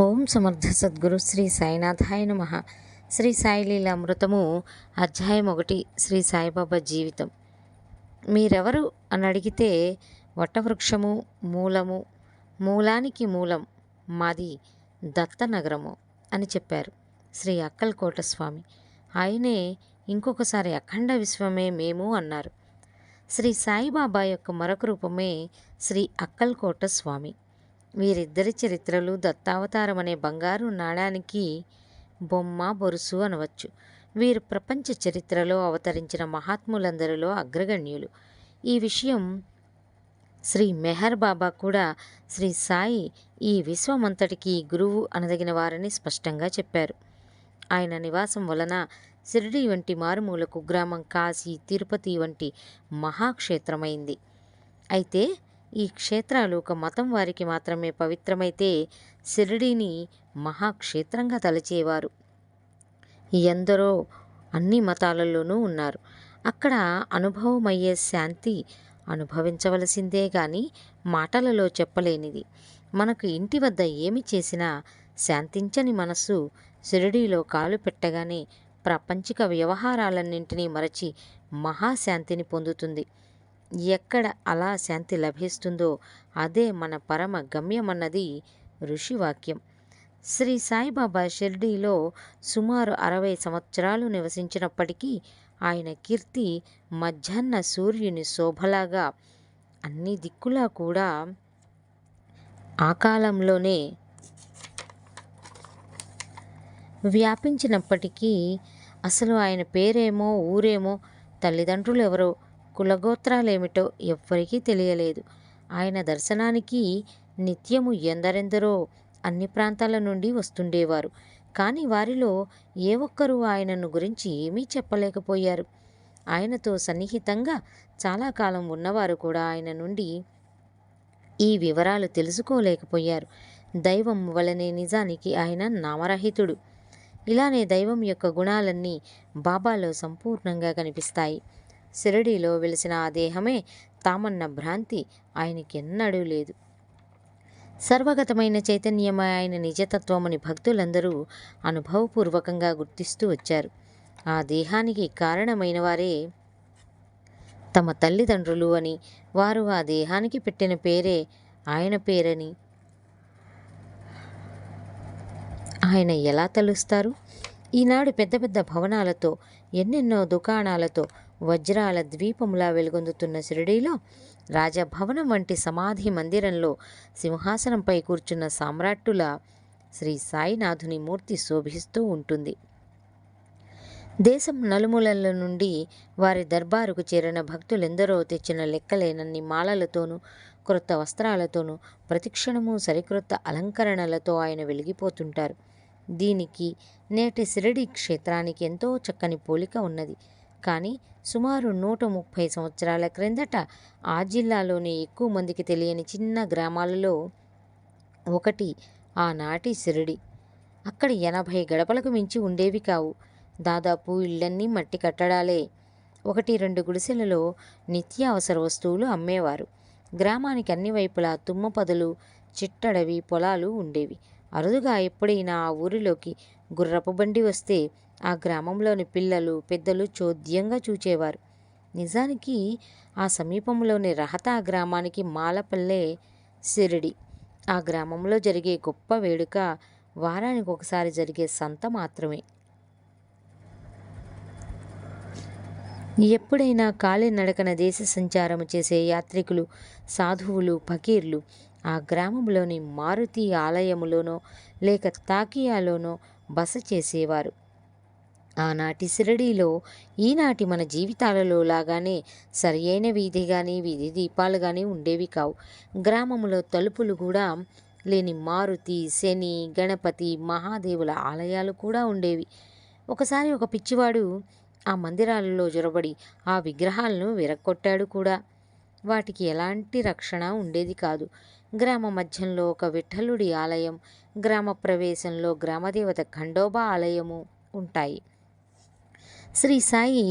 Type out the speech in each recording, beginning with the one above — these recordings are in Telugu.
ఓం సమర్థ సద్గురు శ్రీ సాయినాథాయ నమః. శ్రీ సాయి లీలామృతము అధ్యాయం 1. శ్రీ సాయిబాబా జీవితం. మీరెవరు అని అడిగితే వటవృక్షము మూలము, మూలానికి మూలం మాది దత్తనగరము అని చెప్పారు శ్రీ అక్కల్కోట స్వామి. ఆయనే ఇంకొకసారి అఖండ విశ్వమే మేము అన్నారు. శ్రీ సాయిబాబా యొక్క మరొక రూపమే శ్రీ అక్కల్కోట స్వామి. వీరిద్దరి చరిత్రలు దత్తావతారం అనే బంగారు నాణానికి బొమ్మ బొరుసు అనవచ్చు. వీరు ప్రపంచ చరిత్రలో అవతరించిన మహాత్ములందరిలో అగ్రగణ్యులు. ఈ విషయం శ్రీ మెహర్ బాబా కూడా శ్రీ సాయి ఈ విశ్వమంతటికి గురువు అనదగిన వారని స్పష్టంగా చెప్పారు. ఆయన నివాసం వలన షిరిడీ వంటి మారుమూల కుగ్రామం కాశీ, తిరుపతి వంటి మహాక్షేత్రమైంది. అయితే ఈ క్షేత్రాలు ఒక మతం వారికి మాత్రమే పవిత్రమైతే షిరిడీని మహాక్షేత్రంగా తలచేవారు ఎందరో అన్ని మతాలలోనూ ఉన్నారు. అక్కడ అనుభవమయ్యే శాంతి అనుభవించవలసిందే కానీ మాటలలో చెప్పలేనిది. మనకు ఇంటి వద్ద ఏమి చేసినా శాంతించని మనస్సు షిరిడీలో కాలు పెట్టగానే ప్రాపంచిక వ్యవహారాలన్నింటినీ మరచి మహాశాంతిని పొందుతుంది. ఎక్కడ అలా శాంతి లభిస్తుందో అదే మన పరమ గమ్యమన్నది ఋషివాక్యం. శ్రీ సాయిబాబా షిర్డీలో సుమారు 60 సంవత్సరాలు నివసించినప్పటికీ ఆయన కీర్తి మధ్యాహ్న సూర్యుని శోభలాగా అన్ని దిక్కులా కూడా ఆ కాలంలోనే వ్యాపించినప్పటికీ అసలు ఆయన పేరేమో, ఊరేమో, తల్లిదండ్రులు ఎవరో, కులగోత్రాలేమిటో ఎవ్వరికీ తెలియలేదు. ఆయన దర్శనానికి నిత్యము ఎందరెందరో అన్ని ప్రాంతాల నుండి వస్తుండేవారు. కానీ వారిలో ఏ ఒక్కరూ ఆయనను గురించి ఏమీ చెప్పలేకపోయారు. ఆయనతో సన్నిహితంగా చాలా కాలం ఉన్నవారు కూడా ఆయన నుండి ఈ వివరాలు తెలుసుకోలేకపోయారు. దైవం వలనే నిజానికి ఆయన నామరహితుడు. ఇలానే దైవం యొక్క గుణాలన్నీ బాబాలో సంపూర్ణంగా కనిపిస్తాయి. షిరిడీలో వెలిసిన ఆ దేహమే తామన్న భ్రాంతి ఆయనకెన్నడూ లేదు. సర్వగతమైన చైతన్యమే ఆయన నిజతత్వమని భక్తులందరూ అనుభవపూర్వకంగా గుర్తిస్తూ వచ్చారు. ఆ దేహానికి కారణమైన వారే తమ తల్లిదండ్రులు అని, వారు ఆ దేహానికి పెట్టిన పేరే ఆయన పేరని ఆయన ఎలా తలుస్తారు? ఈనాడు పెద్ద పెద్ద భవనాలతో, ఎన్నెన్నో దుకాణాలతో, వజ్రాల ద్వీపములా వెలుగొందుతున్న షిరిడీలో రాజభవనం వంటి సమాధి మందిరంలో సింహాసనంపై కూర్చున్న సామ్రాట్టుల శ్రీ సాయినాథుని మూర్తి శోభిస్తూ ఉంటుంది. దేశం నలుమూలల నుండి వారి దర్బారుకు చేరిన భక్తులెందరో తెచ్చిన లెక్కలేనన్ని మాలలతోనూ, క్రొత్త వస్త్రాలతోనూ, ప్రతిక్షణము సరికొత్త అలంకరణలతో ఆయన వెలిగిపోతుంటారు. దీనికి నేటి షిరిడీ క్షేత్రానికి ఎంతో చక్కని పోలిక ఉన్నది. కానీ సుమారు 130 సంవత్సరాల క్రిందట ఆ జిల్లాలోనే ఎక్కువ మందికి తెలియని చిన్న గ్రామాలలో ఒకటి ఆనాటి షిరిడీ. అక్కడ 80 గడపలకు మించి ఉండేవి కావు. దాదాపు ఇళ్ళన్నీ మట్టి కట్టడాలే. 1-2 గుడిసెలలో నిత్యావసర వస్తువులు అమ్మేవారు. గ్రామానికి అన్ని వైపులా తుమ్మ పొదలు, చిట్టడవి పొలాలు ఉండేవి. అరుదుగా ఎప్పుడైనా ఆ ఊరిలోకి గుర్రపు బండి వస్తే ఆ గ్రామంలోని పిల్లలు, పెద్దలు చోద్యంగా చూచేవారు. నిజానికి ఆ సమీపంలోని రహతా గ్రామానికి మాలపల్లె షిరిడీ. ఆ గ్రామంలో జరిగే గొప్ప వేడుక వారానికి ఒకసారి జరిగే సంత మాత్రమే. ఎప్పుడైనా కాలినడకన దేశ సంచారము చేసే యాత్రికులు, సాధువులు, ఫకీర్లు ఆ గ్రామంలోని మారుతి ఆలయములోనో లేక తాకియాలోనో బస చేసేవారు. ఆనాటి షిరిడీలో ఈనాటి మన జీవితాలలో లాగానే సరి అయిన వీధి కానీ, వీధి దీపాలు కానీ ఉండేవి కావు. గ్రామంలో తలుపులు కూడా లేని మారుతి, శని, గణపతి, మహాదేవుల ఆలయాలు కూడా ఉండేవి. ఒకసారి ఒక పిచ్చివాడు ఆ మందిరాలలో జొరబడి ఆ విగ్రహాలను విరక్కొట్టాడు కూడా. వాటికి ఎలాంటి రక్షణ ఉండేది కాదు. గ్రామ మధ్యంలో ఒక విఠలుడి ఆలయం, గ్రామ ప్రవేశంలో గ్రామదేవత ఖండోబా ఆలయము ఉంటాయి. శ్రీ సాయి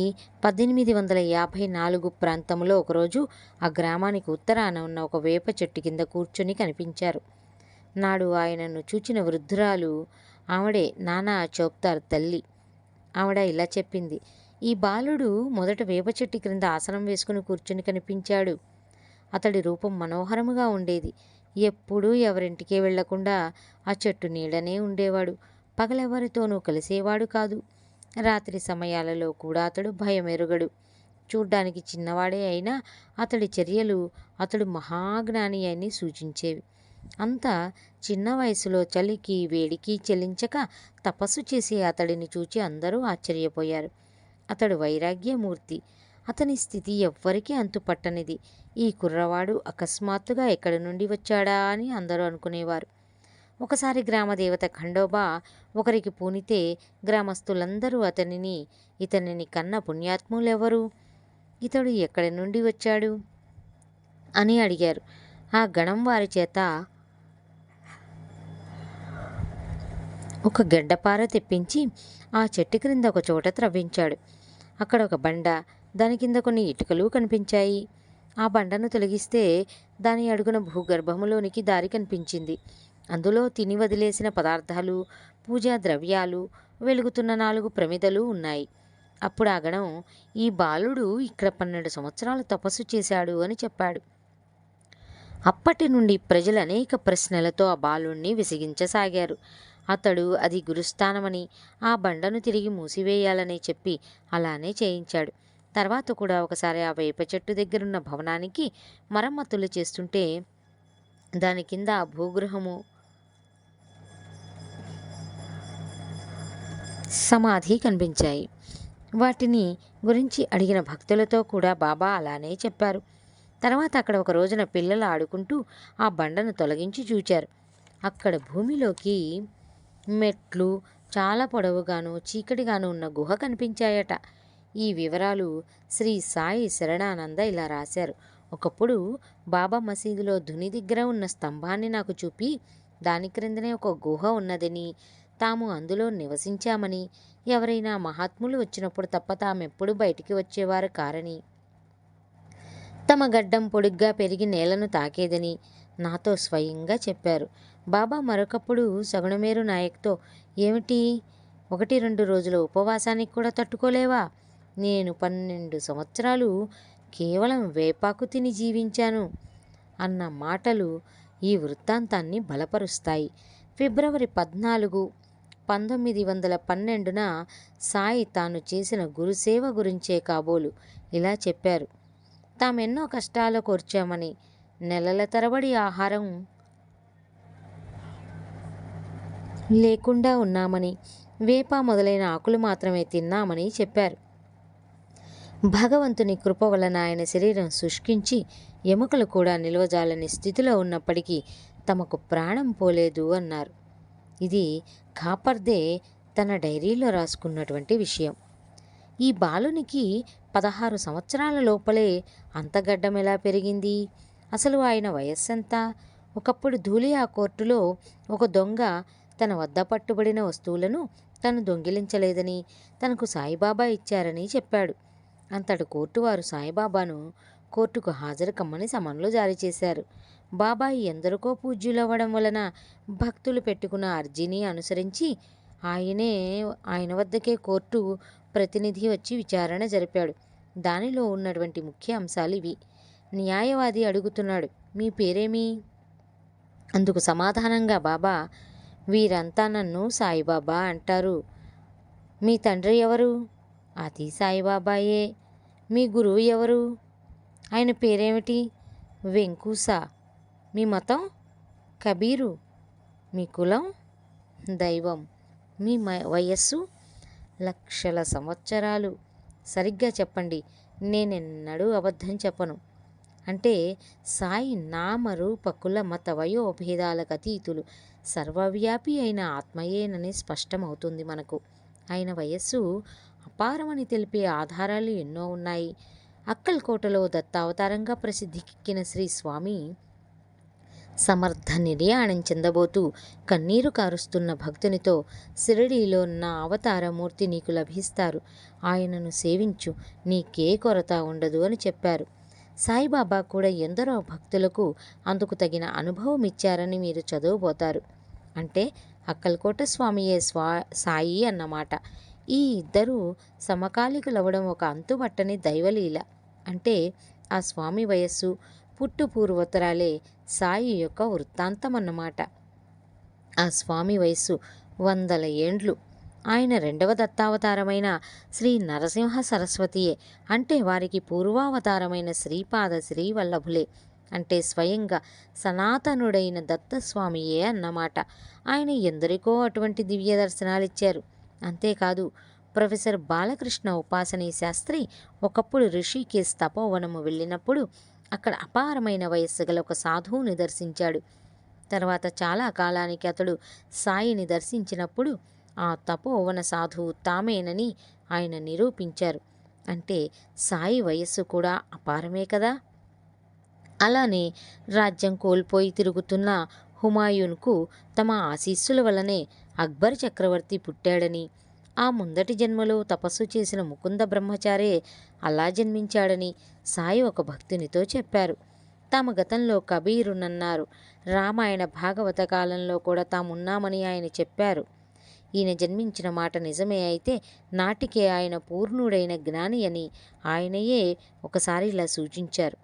1854 ప్రాంతంలో ఒకరోజు ఆ గ్రామానికి ఉత్తరాన ఉన్న ఒక వేప చెట్టు కింద కూర్చొని కనిపించారు. నాడు ఆయనను చూచిన వృద్ధురాలు, ఆవిడే నానా చౌక్తార్ తల్లి. ఆవిడ ఇలా చెప్పింది: ఈ బాలుడు మొదట వేప చెట్టు క్రింద ఆసనం వేసుకుని కూర్చుని కనిపించాడు. అతడి రూపం మనోహరముగా ఉండేది. ఎప్పుడూ ఎవరింటికి వెళ్లకుండా ఆ చెట్టు నీడనే ఉండేవాడు. పగలెవరితోనూ కలిసేవాడు కాదు. రాత్రి సమయాలలో కూడా అతడు భయమెరుగడు. చూడ్డానికి చిన్నవాడే అయినా అతడి చర్యలు అతడు మహాజ్ఞాని అని సూచించేవి. అంత చిన్న వయసులో చలికి వేడికి చెల్లించక తపస్సు చేసే అతడిని చూచి అందరూ ఆశ్చర్యపోయారు. అతడు వైరాగ్యమూర్తి. అతని స్థితి ఎవ్వరికీ అంతుపట్టనిది. ఈ కుర్రవాడు అకస్మాత్తుగా ఎక్కడి నుండి వచ్చాడా అని అందరూ అనుకునేవారు. ఒకసారి గ్రామదేవత ఖండోబా ఒకరికి పూనితే గ్రామస్తులందరూ ఇతనిని కన్న పుణ్యాత్ములెవరు, ఇతడు ఎక్కడి నుండి వచ్చాడు అని అడిగారు. ఆ గణం వారి చేత ఒక గెడ్డపార తెప్పించి ఆ చెట్టు క్రింద ఒక చోట త్రవ్వించాడు. అక్కడ ఒక బండ, దాని కింద కొన్ని ఇటుకలు కనిపించాయి. ఆ బండను తొలగిస్తే దాని అడుగున భూగర్భములోనికి దారి కనిపించింది. అందులో తిని వదిలేసిన పదార్థాలు, పూజా ద్రవ్యాలు, వెలుగుతున్న 4 ప్రమిదలు ఉన్నాయి. అప్పుడు ఆ గణం, ఈ బాలుడు ఇక్కడ 12 సంవత్సరాలు తపస్సు చేశాడు అని చెప్పాడు. అప్పటి నుండి ప్రజలు అనేక ప్రశ్నలతో ఆ బాలుణ్ణి విసిగించసాగారు. అతడు అది గురుస్థానమని, ఆ బండను తిరిగి మూసివేయాలని చెప్పి అలానే చేయించాడు. తర్వాత కూడా ఒకసారి ఆ వేప చెట్టు దగ్గరున్న భవనానికి మరమ్మతులు చేస్తుంటే దాని కింద ఆ భూగృహము, సమాధి కనిపించాయి. వాటిని గురించి అడిగిన భక్తులతో కూడా బాబా అలానే చెప్పారు. తర్వాత అక్కడ ఒక రోజున పిల్లలు ఆడుకుంటూ ఆ బండను తొలగించి చూచారు. అక్కడ భూమిలోకి మెట్లు, చాలా పొడవుగాను చీకటిగాను ఉన్న గుహ కనిపించాయట. ఈ వివరాలు శ్రీ సాయి శరణానంద ఇలా రాశారు. ఒకప్పుడు బాబా మసీదులో ధుని దగ్గర ఉన్న స్తంభాన్ని నాకు చూపి, దాని క్రిందనే ఒక గుహ ఉన్నదని, తాము అందులో నివసించామని, ఎవరైనా మహాత్ములు వచ్చినప్పుడు తప్ప తామెప్పుడు బయటికి వచ్చేవారు కారని, తమ గడ్డం పొడుగ్గా పెరిగి నేలను తాకేదని నాతో స్వయంగా చెప్పారు. బాబా మరొకప్పుడు సగుణమేరు నాయక్తో, ఏమిటి 1-2 రోజుల ఉపవాసానికి కూడా తట్టుకోలేవా? నేను 12 సంవత్సరాలు కేవలం వేపాకు తిని జీవించాను అన్న మాటలు ఈ వృత్తాంతాన్ని బలపరుస్తాయి. ఫిబ్రవరి 14, 1912న సాయి తాను చేసిన గురుసేవ గురించే కాబోలు ఇలా చెప్పారు. తామెన్నో కష్టాలు కోర్చామని, నెలల తరబడి ఆహారం లేకుండా ఉన్నామని, వేప మొదలైన ఆకులు మాత్రమే తిన్నామని చెప్పారు. భగవంతుని కృప వలన ఆయన శరీరం శుష్కించి ఎముకలు కూడా నిలవజాలని స్థితిలో ఉన్నప్పటికీ తమకు ప్రాణం పోలేదు అన్నారు. ఇది కాపర్దే తన డైరీలో రాసుకున్నటువంటి విషయం. ఈ బాలునికి 16 సంవత్సరాల లోపలే అంతగడ్డం ఎలా పెరిగింది? అసలు ఆయన వయస్సెంత? ఒకప్పుడు ధూళియా కోర్టులో ఒక దొంగ తన వద్ద పట్టుబడిన వస్తువులను తను దొంగిలించలేదని, తనకు సాయిబాబా ఇచ్చారని చెప్పాడు. అంతటి కోర్టు వారు సాయిబాబాను కోర్టుకు హాజరు కమ్మని సమన్లు జారీ చేశారు. బాబా ఎందరికో పూజ్యులవ్వడం వలన భక్తులు పెట్టుకున్న అర్జీని అనుసరించి ఆయన వద్దకే కోర్టు ప్రతినిధి వచ్చి విచారణ జరిపాడు. దానిలో ఉన్నటువంటి ముఖ్య అంశాలు ఇవి. న్యాయవాది అడుగుతున్నాడు, మీ పేరేమి? అందుకు సమాధానంగా బాబా, వీరంతా నన్ను సాయిబాబా అంటారు. మీ తండ్రి ఎవరు? అది సాయిబాబాయే. మీ గురువు ఎవరు? ఆయన పేరేమిటి? వెంకూసా. మీ మతం? కబీరు. మీ కులం? దైవం. మీ వయస్సు? లక్షల సంవత్సరాలు. సరిగ్గా చెప్పండి, నేనెన్నడూ అబద్ధం చెప్పను. అంటే సాయి నామరూప కుల మత వయోభేదాలకు అతీతులు, సర్వవ్యాపి అయిన ఆత్మయేనని స్పష్టమవుతుంది మనకు. ఆయన వయస్సు అపారమని తెలిపే ఆధారాలు ఎన్నో ఉన్నాయి. అక్కల్కోటలో దత్తావతారంగా ప్రసిద్ధికెక్కిన శ్రీ స్వామి సమర్థ నిర్యాణం చెందబోతూ కన్నీరు కారుస్తున్న భక్తునితో, షిరిడీలో నా అవతారమూర్తి నీకు లభిస్తారు, ఆయనను సేవించు, నీకే కొరత ఉండదు అని చెప్పారు. సాయిబాబా కూడా ఎందరో భక్తులకు అందుకు తగిన అనుభవం ఇచ్చారని మీరు చదవబోతారు. అంటే అక్కలకోట స్వామియే సాయి అన్నమాట. ఈ ఇద్దరూ సమకాలికులవ్వడం ఒక అంతుబట్టని దైవలీల. అంటే ఆ స్వామి వయస్సు, పుట్టు పూర్వోత్తరాలే సాయి యొక్క వృత్తాంతం అన్నమాట. ఆ స్వామి వయస్సు 100 ఏండ్లు. ఆయన రెండవ దత్తావతారమైన శ్రీ నరసింహ సరస్వతియే. అంటే వారికి పూర్వావతారమైన శ్రీపాద శ్రీవల్లభులే. అంటే స్వయంగా సనాతనుడైన దత్తస్వామియే అన్నమాట. ఆయన ఎందరికో అటువంటి దివ్య దర్శనాలిచ్చారు. అంతేకాదు, ప్రొఫెసర్ బాలకృష్ణ ఉపాసనీ శాస్త్రి ఒకప్పుడు రిషికేశ్ తపోవనము వెళ్ళినప్పుడు అక్కడ అపారమైన వయస్సు గల ఒక సాధువుని దర్శించాడు. తర్వాత చాలా కాలానికి అతడు సాయిని దర్శించినప్పుడు ఆ తపోవన సాధువు తామేనని ఆయన నిరూపించారు. అంటే సాయి వయస్సు కూడా అపారమే కదా. అలానే రాజ్యం కోల్పోయి తిరుగుతున్న హుమాయూన్కు తమ ఆశీస్సుల వల్లనే అక్బర్ చక్రవర్తి పుట్టాడని, ఆ ముందటి జన్మలో తపస్సు చేసిన ముకుంద బ్రహ్మచారే అలా జన్మించాడని సాయి ఒక భక్తునితో చెప్పారు. తాము గతంలో కబీరునన్నారు. రామాయణ భాగవత కాలంలో కూడా తామున్నామని ఆయన చెప్పారు. ఈయన జన్మించిన మాట నిజమే అయితే నాటికే ఆయన పూర్ణుడైన జ్ఞాని అని ఆయనయే ఒకసారి ఇలా సూచించారు.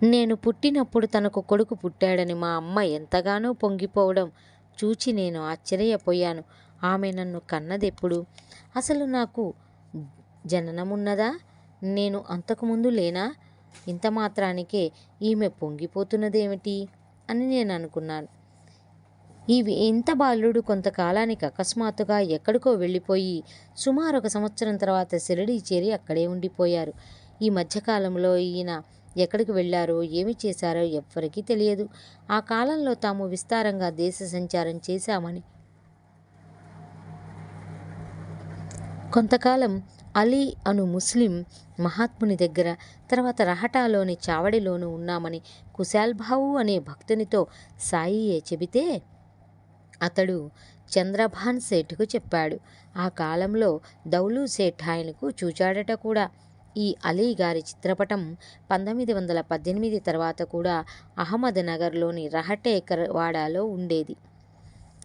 నేను పుట్టినప్పుడు తనకు కొడుకు పుట్టాడని మా అమ్మ ఎంతగానో పొంగిపోవడం చూచి నేను ఆశ్చర్యపోయాను. ఆమె నన్ను కన్నదెప్పుడు? అసలు నాకు జననమున్నదా? నేను అంతకుముందు లేనా? ఇంత మాత్రానికే ఈమె పొంగిపోతున్నదేమిటి అని నేను అనుకున్నాను. ఇంత బాలుడు కొంతకాలానికి అకస్మాత్తుగా ఎక్కడికో వెళ్ళిపోయి సుమారు 1 సంవత్సరం తర్వాత షిరిడీ చేరి అక్కడే ఉండిపోయారు. ఈ మధ్యకాలంలో ఈయన ఎక్కడికి వెళ్ళారో ఏమి చేశారో ఎవ్వరికీ తెలియదు. ఆ కాలంలో తాము విస్తారంగా దేశ సంచారం చేశామని, కొంతకాలం అలీ అను ముస్లిం మహాత్ముని దగ్గర, తర్వాత రహటాలోని చావడిలోనూ ఉన్నామని కుశాల్బావు అనే భక్తునితో సాయియే చెబితే అతడు చంద్రభాన్ సేఠుకు చెప్పాడు. ఆ కాలంలో దౌలు సేఠ్ ఆయనకు చూచాడట కూడా. ఈ అలీ గారి చిత్రపటం 1918 తర్వాత కూడా అహ్మద్ నగర్లోని రహటేకర్ వాడాలో ఉండేది.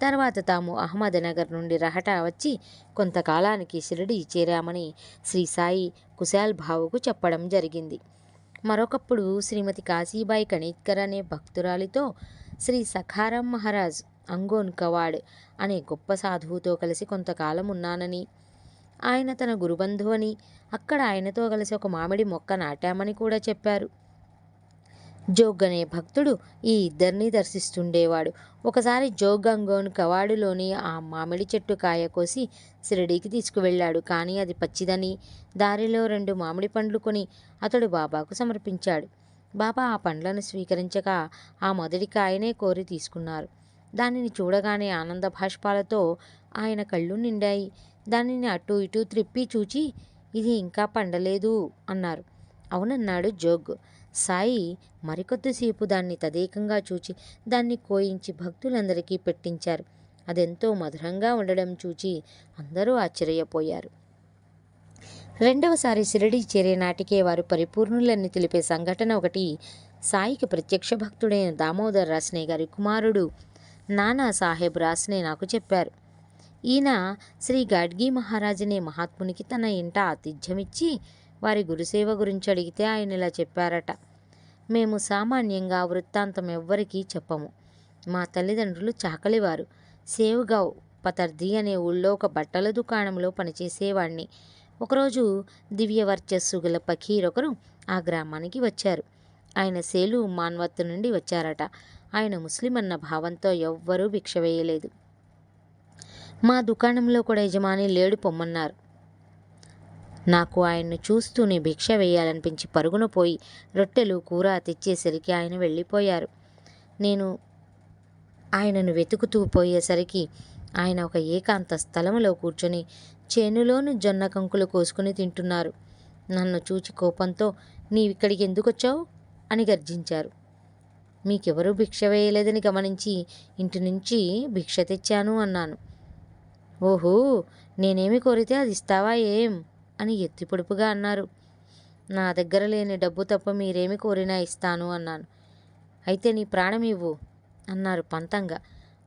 తర్వాత తాము అహ్మద్ నగర్ నుండి రహటా వచ్చి కొంతకాలానికి షిరిడీ చేరామని శ్రీ సాయి కుశాల్బావుకు చెప్పడం జరిగింది. మరొకప్పుడు శ్రీమతి కాశీబాయి కణిత్కర్ అనే భక్తురాలితో శ్రీ సఖారాం మహారాజ్ అంగోన్ కవాడ్ అనే గొప్ప సాధువుతో కలిసి కొంతకాలం ఉన్నానని, ఆయన తన గురుబంధువు అని, అక్కడ ఆయనతో కలిసి ఒక మామిడి మొక్క నాటామని కూడా చెప్పారు. జోగ్ అనే భక్తుడు ఈ ఇద్దరిని దర్శిస్తుండేవాడు. ఒకసారి జోగ్ అంగోన్ కవాడులోని ఆ మామిడి చెట్టు కాయ కోసి షిరిడీకి తీసుకువెళ్ళాడు. కానీ అది పచ్చిదని దారిలో 2 మామిడి పండ్లు కొని అతడు బాబాకు సమర్పించాడు. బాబా ఆ పండ్లను స్వీకరించక ఆ మొదటి కాయనే కోరి తీసుకున్నారు. దానిని చూడగానే ఆనంద భాష్పాలతో ఆయన కళ్ళు నిండాయి. దానిని అటూ ఇటూ త్రిప్పి చూచి, ఇది ఇంకా పండలేదు అన్నారు. అవునన్నాడు జోగ్. సాయి మరికొద్దిసేపు దాన్ని తదేకంగా చూచి దాన్ని కోయించి భక్తులందరికీ పెట్టించారు. అదెంతో మధురంగా ఉండడం చూచి అందరూ ఆశ్చర్యపోయారు. రెండవసారి షిరిడీ చేరే నాటికే వారు పరిపూర్ణులని తెలిపే సంఘటన ఒకటి సాయికి ప్రత్యక్ష భక్తుడైన దామోదర్ రాస్నే గారి కుమారుడు నానా సాహెబ్ రాస్నే నాకు చెప్పారు. ఈయన శ్రీ గాడ్గి మహారాజ్ అనే మహాత్మునికి తన ఇంట ఆతిథ్యమిచ్చి వారి గురుసేవ గురించి అడిగితే ఆయన ఇలా చెప్పారట. మేము సామాన్యంగా వృత్తాంతం ఎవ్వరికీ చెప్పము. మా తల్లిదండ్రులు చాకలివారు. సేవ్గావ్ పతర్ది అనే ఊళ్ళో ఒక బట్టల దుకాణంలో పనిచేసేవాణ్ణి. ఒకరోజు దివ్య వర్చస్సు గల పఖీర్ ఒకరు ఆ గ్రామానికి వచ్చారు. ఆయన సేలు మాన్వత్ నుండి వచ్చారట. ఆయన ముస్లిం అన్న భావంతో ఎవ్వరూ భిక్ష వేయలేదు. మా దుకాణంలో కూడా యజమాని లేడు పొమ్మన్నారు. నాకు ఆయన్ను చూస్తూనే భిక్ష వేయాలనిపించి పరుగున పోయి రొట్టెలు కూర తెచ్చేసరికి ఆయన వెళ్ళిపోయారు. నేను ఆయనను వెతుకుతూ పోయేసరికి ఆయన ఒక ఏకాంత స్థలంలో కూర్చొని చేనులోని జొన్న కంకులు కోసుకుని తింటున్నారు. నన్ను చూచి కోపంతో, నీవిక్కడికి ఎందుకొచ్చావు అని గర్జించారు. మీకెవరూ భిక్ష వేయలేదని గమనించి ఇంటి నుంచి భిక్ష తెచ్చాను అన్నాను. ఓహో, నేనేమి కోరితే అది ఇస్తావా ఏం అని ఎత్తి పొడుపుగా అన్నారు. నా దగ్గర లేని డబ్బు తప్ప మీరేమి కోరినా ఇస్తాను అన్నాను. అయితే నీ ప్రాణం ఇవ్వు అన్నారు పంతంగా.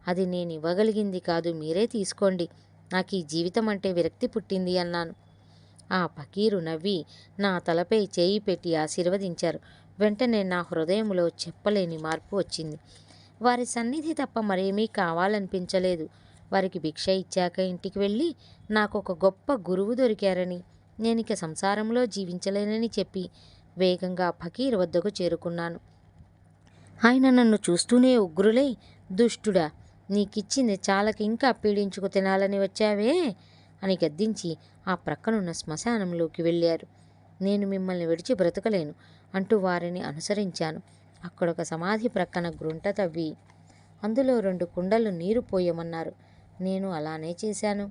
అది నేను ఇవ్వగలిగింది కాదు, మీరే తీసుకోండి, నాకు ఈ జీవితం అంటే విరక్తి పుట్టింది అన్నాను. ఆ ఫకీరు నవ్వి నా తలపై చేయి పెట్టి ఆశీర్వదించారు. వెంటనే నా హృదయంలో చెప్పలేని మార్పు వచ్చింది. వారి సన్నిధి తప్ప మరేమీ కావాలనిపించలేదు. వారికి భిక్ష ఇచ్చాక ఇంటికి వెళ్ళి నాకు ఒక గొప్ప గురువు దొరికారని, నేనిక సంసారంలో జీవించలేనని చెప్పి వేగంగా ఫకీర్ వద్దకు చేరుకున్నాను. ఆయన నన్ను చూస్తూనే ఉగ్రులై, దుష్టుడా, నీకిచ్చింది చాలక ఇంకా పీడించుకు తినాలని వచ్చావే అని గద్దించి ఆ ప్రక్కనున్న శ్మశానంలోకి వెళ్ళారు. నేను మిమ్మల్ని విడిచి బ్రతకలేను అంటూ వారిని అనుసరించాను. అక్కడొక సమాధి ప్రక్కన గ్రుంట తవ్వి అందులో 2 కుండలు నీరు పోయమన్నారు. నేను అలానే చేశాను.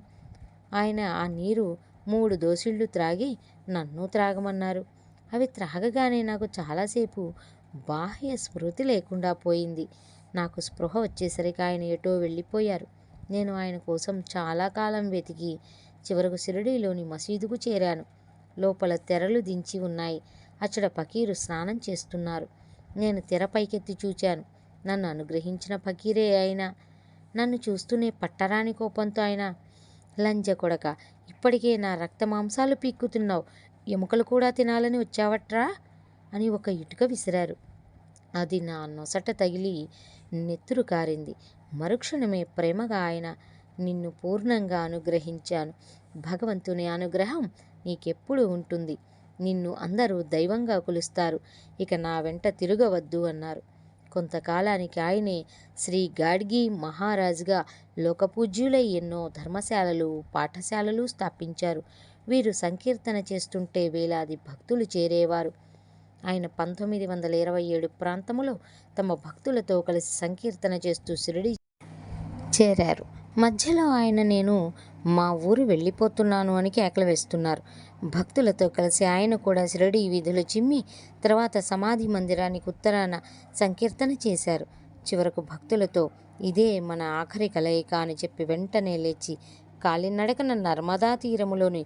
ఆయన ఆ నీరు 3 దోసిళ్లు త్రాగి నన్ను త్రాగమన్నారు. అవి త్రాగగానే నాకు చాలాసేపు బాహ్య స్మృతి లేకుండా పోయింది. నాకు స్పృహ వచ్చేసరికి ఆయన ఎటో వెళ్ళిపోయారు. నేను ఆయన కోసం చాలా కాలం వెతికి చివరకు షిరిడీలోని మసీదుకు చేరాను. లోపల తెరలు దించి ఉన్నాయి. అచ్చట ఫకీరు స్నానం చేస్తున్నారు. నేను తెర పైకెత్తి చూచాను. నన్ను అనుగ్రహించిన ఫకీరే అయినా. నన్ను చూస్తూనే పట్టరాని కోపంతో ఆయన, లంజ కొడక, ఇప్పటికే నా రక్త మాంసాలు పీక్కుతున్నావు, ఎముకలు కూడా తినాలని వచ్చావట్రా అని ఒక ఇటుక విసిరారు. అది నా నొసట తగిలి నెత్తురు కారింది. మరుక్షణమే ప్రేమగా ఆయన, నిన్ను పూర్ణంగా అనుగ్రహించాను. భగవంతుని అనుగ్రహం నీకెప్పుడు ఉంటుంది. నిన్ను అందరూ దైవంగా కొలుస్తారు. ఇక నా వెంట తిరగవద్దు అన్నారు. కొంతకాలానికి ఆయనే శ్రీ గాడ్గి మహారాజుగా లోకపూజ్యులై ఎన్నో ధర్మశాలలు, పాఠశాలలు స్థాపించారు. వీరు సంకీర్తన చేస్తుంటే వేలాది భక్తులు చేరేవారు. ఆయన 1927 ప్రాంతములో తమ భక్తులతో కలిసి సంకీర్తన చేస్తూ షిరిడీ చేరారు. మధ్యలో ఆయన నేను మా ఊరు వెళ్ళిపోతున్నాను అని కేకలు వేస్తున్నారు. భక్తులతో కలిసి ఆయన కూడా షిరిడీ వీధులు చిమ్మి తర్వాత సమాధి మందిరానికి ఉత్తరాన సంకీర్తన చేశారు. చివరకు భక్తులతో ఇదే మన ఆఖరి కలయిక అని చెప్పి వెంటనే లేచి కాలినడకన నర్మదా తీరములోని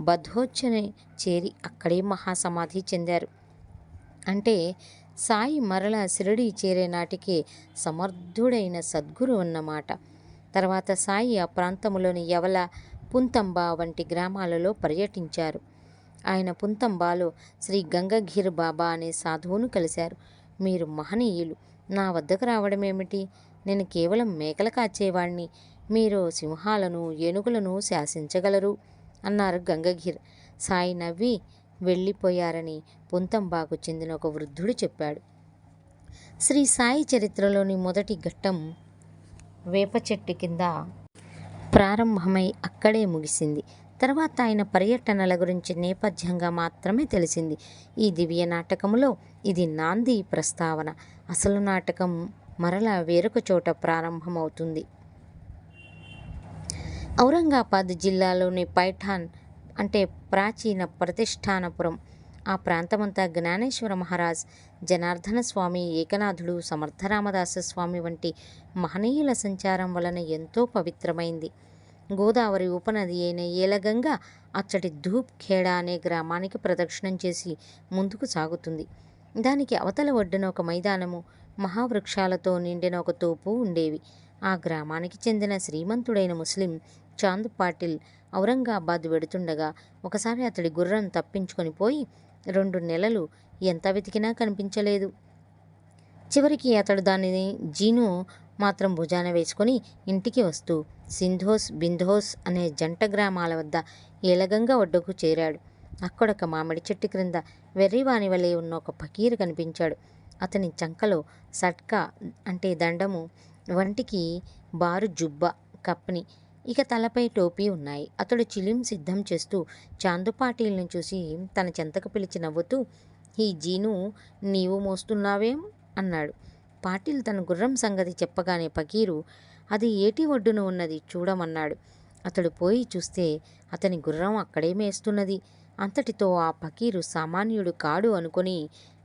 బధోచ్చని చేరి అక్కడే మహాసమాధి చెందారు. అంటే సాయి మరల షిరిడీ చేరే నాటికే సమర్థుడైన సద్గురు అన్నమాట. తర్వాత సాయి ఆ ప్రాంతంలోని యవల, పుంతంబ వంటి గ్రామాలలో పర్యటించారు. ఆయన పుంతంబాలో శ్రీ గంగఘీర్ బాబా అనే సాధువును కలిశారు. మీరు మహనీయులు, నా వద్దకు రావడమేమిటి? నేను కేవలం మేకలు కాచేవాణ్ణి, మీరు సింహాలను, ఏనుగులను శాసించగలరు అన్నారు గంగఘీర్. సాయి నవ్వి వెళ్ళిపోయారని పుంతంబాకు చెందిన ఒక వృద్ధుడు చెప్పాడు. శ్రీ సాయి చరిత్రలోని మొదటి ఘట్టం వేప చెట్టు కింద ప్రారంభమై అక్కడే ముగిసింది. తర్వాత ఆయన పర్యటనల గురించి నేపథ్యంగా మాత్రమే తెలిసింది. ఈ దివ్య నాటకములో ఇది నాంది ప్రస్తావన. అసలు నాటకం మరలా వేరొక చోట ప్రారంభమవుతుంది. ఔరంగాబాద్ జిల్లాలోని పైఠాన్ అంటే ప్రాచీన ప్రతిష్టానపురం. ఆ ప్రాంతమంతా జ్ఞానేశ్వర మహారాజ్, జనార్దన స్వామి, ఏకనాథుడు, సమర్థరామదాస స్వామి వంటి మహనీయుల సంచారం వలన ఎంతో పవిత్రమైంది. గోదావరి ఉపనది అయిన ఏలగంగ అచ్చటి ధూప్ ఖేడా అనే గ్రామానికి ప్రదక్షిణం చేసి ముందుకు సాగుతుంది. దానికి అవతల ఒడ్డున ఒక మైదానము, మహావృక్షాలతో నిండిన ఒక తోపు ఉండేవి. ఆ గ్రామానికి చెందిన శ్రీమంతుడైన ముస్లిం చాంద్ పాటిల్ ఔరంగాబాద్ వెడుతుండగా ఒకసారి అతడి గుర్రం తప్పించుకొని పోయి 2 నెలలు ఎంత వెతికినా కనిపించలేదు. చివరికి అతడు దానిని జీను మాత్రం భుజాన వేసుకొని ఇంటికి వస్తూ సింధోస్, బింధోస్ అనే జంట గ్రామాల వద్ద ఏలగంగ ఒడ్డుకు చేరాడు. అక్కడొక మామిడి చెట్టు క్రింద వెర్రివాని వలె ఉన్న ఒక ఫకీరు కనిపించాడు. అతని చంకలో సట్కా అంటే దండము, వంటికి బారు జుబ్బ కప్ని, ఇక తలపై టోపీ ఉన్నాయి. అతడు చిలిం సిద్ధం చేస్తూ చాందుపాటీల్ని చూసి తన చెంతకు పిలిచి నవ్వుతూ, ఈ జీను నీవు మోస్తున్నావేం అన్నాడు. పాటిల్ తన గుర్రం సంగతి చెప్పగానే ఫకీరు అది ఏటి ఒడ్డున ఉన్నది చూడమన్నాడు. అతడు పోయి చూస్తే అతని గుర్రం అక్కడే మేస్తున్నది. అంతటితో ఆ ఫకీరు సామాన్యుడు కాడు అనుకొని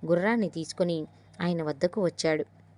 గుర్రాన్ని తీసుకొని ఆయన వద్దకు వచ్చాడు.